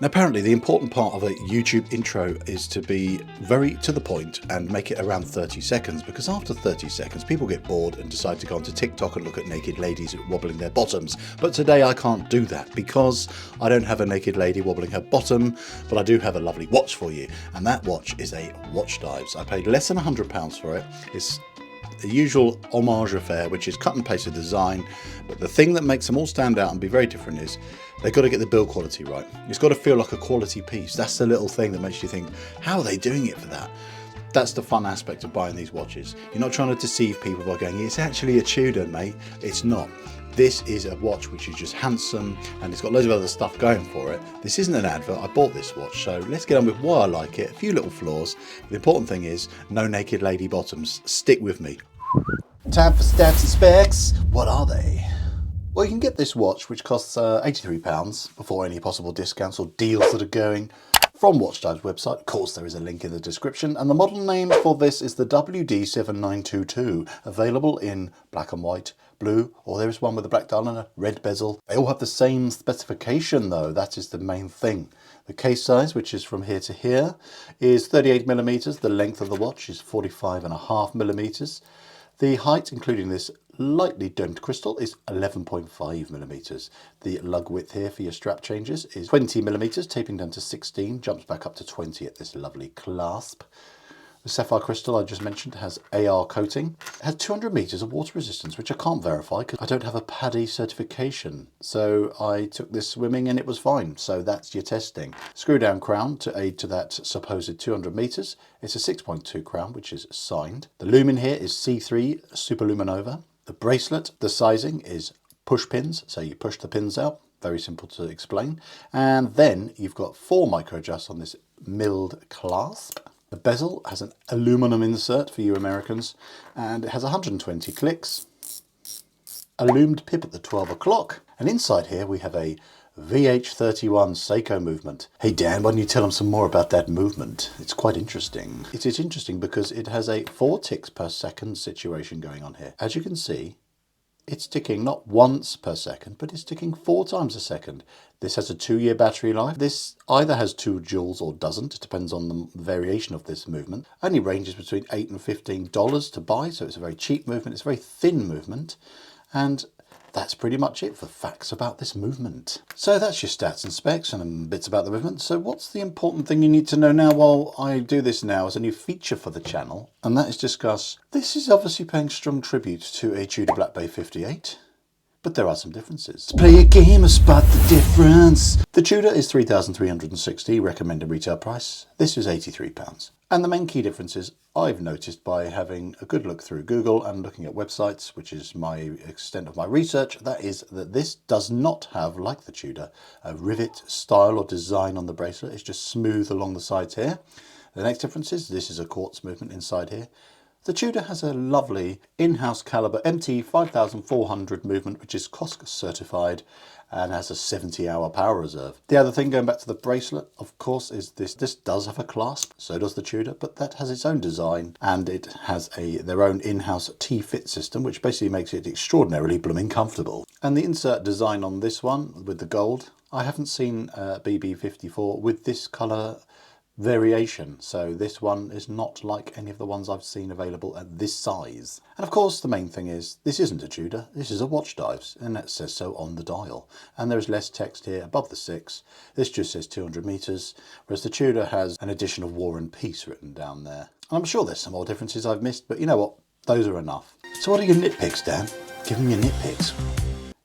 Now, apparently the important part of a YouTube intro is to be very to the point and make it around 30 seconds, because after 30 seconds people get bored and decide to go onto TikTok and look at naked ladies wobbling their bottoms. But today I can't do that because I don't have a naked lady wobbling her bottom, but I do have a lovely watch for you, and that watch is a Watchdives. I paid less than £100 for it. It's the usual homage affair, which is cut and pasted design, but the thing that makes them all stand out and be very different is they've got to get the build quality right. It's got to feel like a quality piece. That's the little thing that makes you think, how are they doing it for that? That's the fun aspect of buying these watches. You're not trying to deceive people by going, it's actually a Tudor, mate. It's not. This is a watch which is just handsome, and it's got loads of other stuff going for it. This isn't an advert. I bought this watch, so let's get on with why I like it. A few little flaws. The important thing is no naked lady bottoms. Stick with me. Time for stats and specs. What are they? Well, you can get this watch, which costs £83 before any possible discounts or deals that are going, from Watchdives website. Of course, there is a link in the description. And the model name for this is the WD7922, available in black and white, blue, or there is one with a black dial and a red bezel. They all have the same specification though. That is the main thing. The case size, which is from here to here, is 38mm. The length of the watch is 45.5mm. The height, including this lightly domed crystal, is 11.5mm. The lug width here for your strap changes is 20mm, taping down to 16, jumps back up to 20 at this lovely clasp. The sapphire crystal I just mentioned has AR coating. It has 200 meters of water resistance, which I can't verify because I don't have a PADI certification. So I took this swimming and it was fine. So that's your testing. Screw down crown to aid to that supposed 200 meters. It's a 6.2 crown, which is signed. The lumen here is C3 Superluminova. The bracelet, the sizing is push pins. So you push the pins out. Very simple to explain. And then you've got 4 micro adjusts on this milled clasp. The bezel has an aluminum insert for you Americans, and it has 120 clicks, a loomed pip at the 12 o'clock, and inside here we have a VH31 Seiko movement. Hey Dan, why don't you tell them some more about that movement? It's quite interesting. It is interesting because it has a 4 ticks per second situation going on here. As you can see, it's ticking not once per second, but it's ticking 4 times a second. This has a 2-year battery life. This either has 2 joules or doesn't. It depends on the variation of this movement. Only ranges between $8 and $15 to buy, so it's a very cheap movement. It's a very thin movement, and that's pretty much it for facts about this movement. So that's your stats and specs and bits about the movement. So what's the important thing you need to know now while I do this now as a new feature for the channel? And that is discuss, this is obviously paying strong tribute to a Tudor Black Bay 58. But there are some differences. Let's play a game and spot the difference. The Tudor is $3,360, recommended retail price. This is £83. And the main key differences I've noticed by having a good look through Google and looking at websites, which is my extent of my research, that is that this does not have, like the Tudor, a rivet style or design on the bracelet. It's just smooth along the sides here. The next difference is this is a quartz movement inside here. The Tudor has a lovely in-house caliber MT 5400 movement, which is COSC certified and has a 70-hour power reserve. The other thing, going back to the bracelet, of course, is this does have a clasp, so does the Tudor, but that has its own design, and it has their own in-house T-fit system, which basically makes it extraordinarily blooming comfortable. And the insert design on this one with the gold, I haven't seen BB54 with this colour variation, so this one is not like any of the ones I've seen available at this size. And of course the main thing is this isn't a Tudor, this is a Watchdives, and that says so on the dial. And there's less text here above the 6. This just says 200 meters, whereas the Tudor has an edition of War and Peace written down there. And I'm sure there's some more differences I've missed, but you know what, those are enough. So what are your nitpicks, Dan? Give me your nitpicks.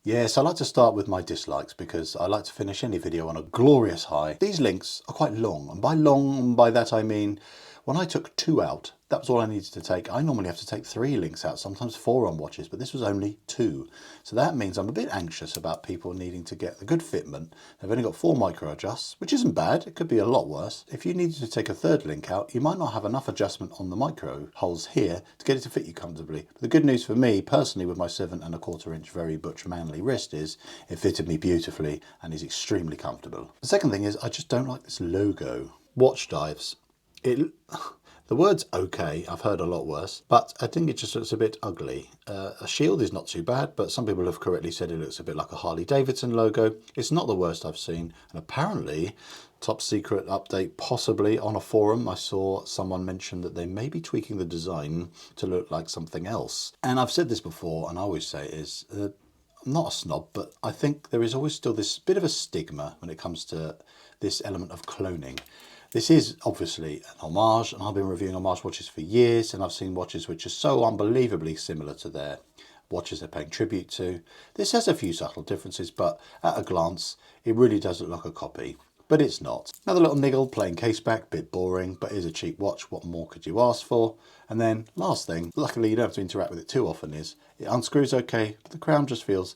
Yes, I like to start with my dislikes because I like to finish any video on a glorious high. These links are quite long, and by that I mean when I took 2 out, that was all I needed to take. I normally have to take 3 links out, sometimes 4 on watches, but this was only 2. So that means I'm a bit anxious about people needing to get the good fitment. They've only got 4 micro adjusts, which isn't bad. It could be a lot worse. If you needed to take a 3rd link out, you might not have enough adjustment on the micro holes here to get it to fit you comfortably. But the good news for me, personally, with my 7¼ inch very butch manly wrist is it fitted me beautifully and is extremely comfortable. The second thing is I just don't like this logo. Watchdives. The word's okay, I've heard a lot worse, but I think it just looks a bit ugly. A shield is not too bad, but some people have correctly said it looks a bit like a Harley Davidson logo. It's not the worst I've seen, and apparently, top secret update possibly on a forum, I saw someone mention that they may be tweaking the design to look like something else. And I've said this before, and I always say it is, I'm not a snob, but I think there is always still this bit of a stigma when it comes to this element of cloning. This is obviously an homage, and I've been reviewing homage watches for years, and I've seen watches which are so unbelievably similar to their watches they're paying tribute to. This has a few subtle differences, but at a glance, it really does look like a copy. But it's not. Another little niggle, plain caseback, bit boring, but is a cheap watch. What more could you ask for? And then, last thing, luckily you don't have to interact with it too often, is it unscrews okay, but the crown just feels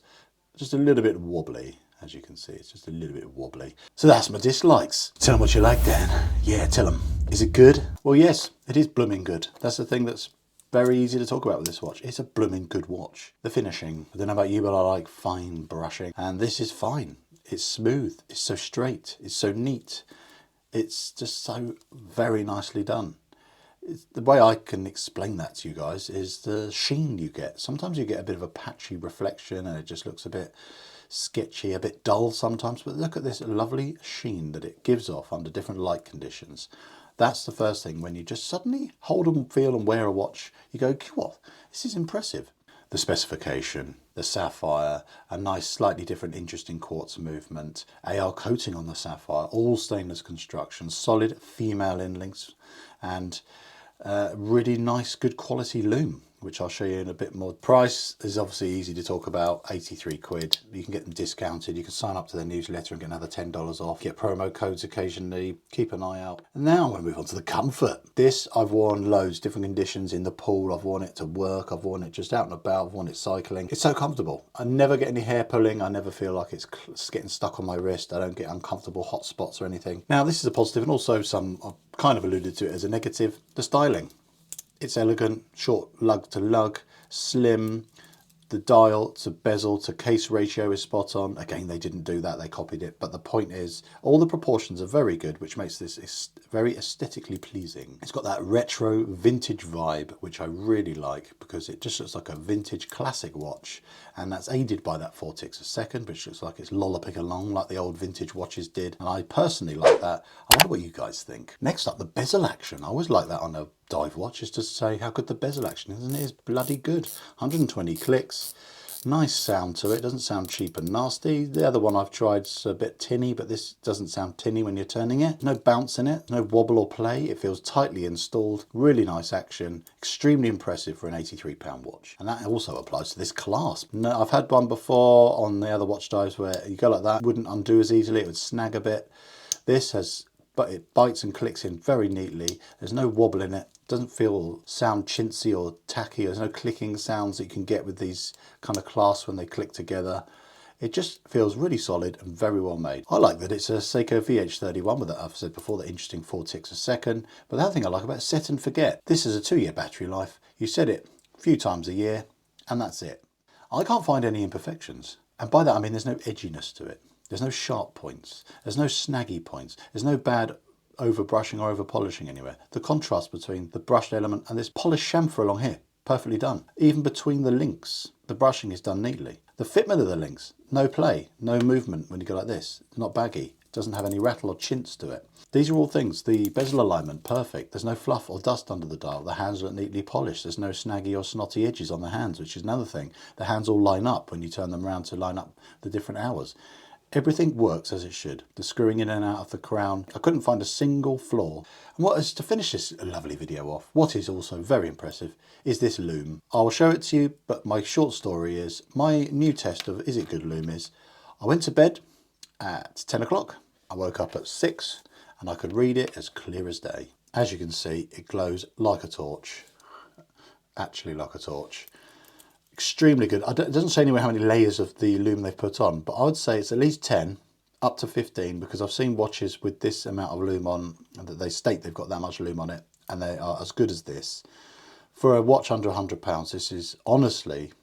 just a little bit wobbly. As you can see, it's just a little bit wobbly. So that's my dislikes. Tell them what you like, Dan. Yeah, tell them. Is it good? Well, yes, it is blooming good. That's the thing that's very easy to talk about with this watch. It's a blooming good watch. The finishing. I don't know about you, but I like fine brushing. And this is fine. It's smooth. It's so straight. It's so neat. It's just so very nicely done. The way I can explain that to you guys is the sheen you get. Sometimes you get a bit of a patchy reflection and it just looks a bit sketchy, a bit dull sometimes, but look at this lovely sheen that it gives off under different light conditions. That's the first thing. When you just suddenly hold and feel and wear a watch, you go, what? This is impressive. The specification, the sapphire, a nice slightly different interesting quartz movement, AR coating on the sapphire, all stainless construction, solid female inlinks, and really nice good quality loom, which I'll show you in a bit more. Price is obviously easy to talk about, 83 quid. You can get them discounted. You can sign up to their newsletter and get another $10 off. Get promo codes occasionally. Keep an eye out. And now I'm going to move on to the comfort. This I've worn loads, different conditions in the pool. I've worn it to work. I've worn it just out and about. I've worn it cycling. It's so comfortable. I never get any hair pulling. I never feel like it's getting stuck on my wrist. I don't get uncomfortable hot spots or anything. Now this is a positive, and also some, I've kind of alluded to it as a negative, the styling. It's elegant, short lug to lug, slim. The dial to bezel to case ratio is spot on. Again, they didn't do that, they copied it. But the point is, all the proportions are very good, which makes this very aesthetically pleasing. It's got that retro vintage vibe, which I really like, because it just looks like a vintage classic watch. And that's aided by that 4 ticks a second, which looks like it's lolloping along like the old vintage watches did. And I personally like that. I wonder what you guys think. Next up, the bezel action. I always like that on a dive watch, is to say how good the bezel action is, and it is bloody good. 120 clicks, nice sound to it, doesn't sound cheap and nasty. The other one I've tried is a bit tinny, but this doesn't sound tinny when you're turning it. No bounce in it, no wobble or play. It feels tightly installed, really nice action, extremely impressive for an £83 watch. And that also applies to this clasp. No, I've had one before on the other watch dives where you go like that, wouldn't undo as easily, it would snag a bit. This has, but it bites and clicks in very neatly. There's no wobble in it. Doesn't sound chintzy or tacky. There's no clicking sounds that you can get with these kind of clasps when they click together. It just feels really solid and very well made. I like that it's a Seiko VH31 with that, I've said before, the interesting 4 ticks a second. But the other thing I like about it, set and forget. This is a 2-year battery life. You set it a few times a year and that's it. I can't find any imperfections. And by that I mean there's no edginess to it. There's no sharp points. There's no snaggy points. There's no bad over brushing or over polishing anywhere. The contrast between the brushed element and this polished chamfer along here, perfectly done. Even between the links, the brushing is done neatly. The fitment of the links, no play, no movement when you go like this. It's not baggy, it doesn't have any rattle or chintz to it. These are all things. The bezel alignment, perfect. There's no fluff or dust under the dial. The hands look neatly polished. There's no snaggy or snotty edges on the hands, which is another thing. The hands all line up when you turn them around to line up the different hours. Everything works as it should. The screwing in and out of the crown, I couldn't find a single flaw. And what is to finish this lovely video off, what is also very impressive is this loom. I'll show it to you, but my short story is, my new test of is it good loom is, I went to bed at 10 o'clock, I woke up at 6, and I could read it as clear as day. As you can see, it glows like a torch, actually like a torch. Extremely good. It doesn't say anywhere how many layers of the loom they've put on, but I would say it's at least 10 up to 15, because I've seen watches with this amount of loom on and that they state they've got that much loom on it, and they are as good as this. For a watch under £100, this is honestly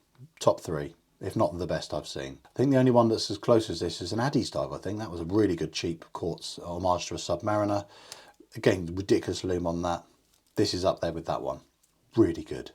top 3, if not the best I've seen. I think the only one that's as close as this is an Addies dive. I think that was a really good cheap quartz homage to a Submariner. Again, ridiculous loom on that. This is up there with that one. Really good.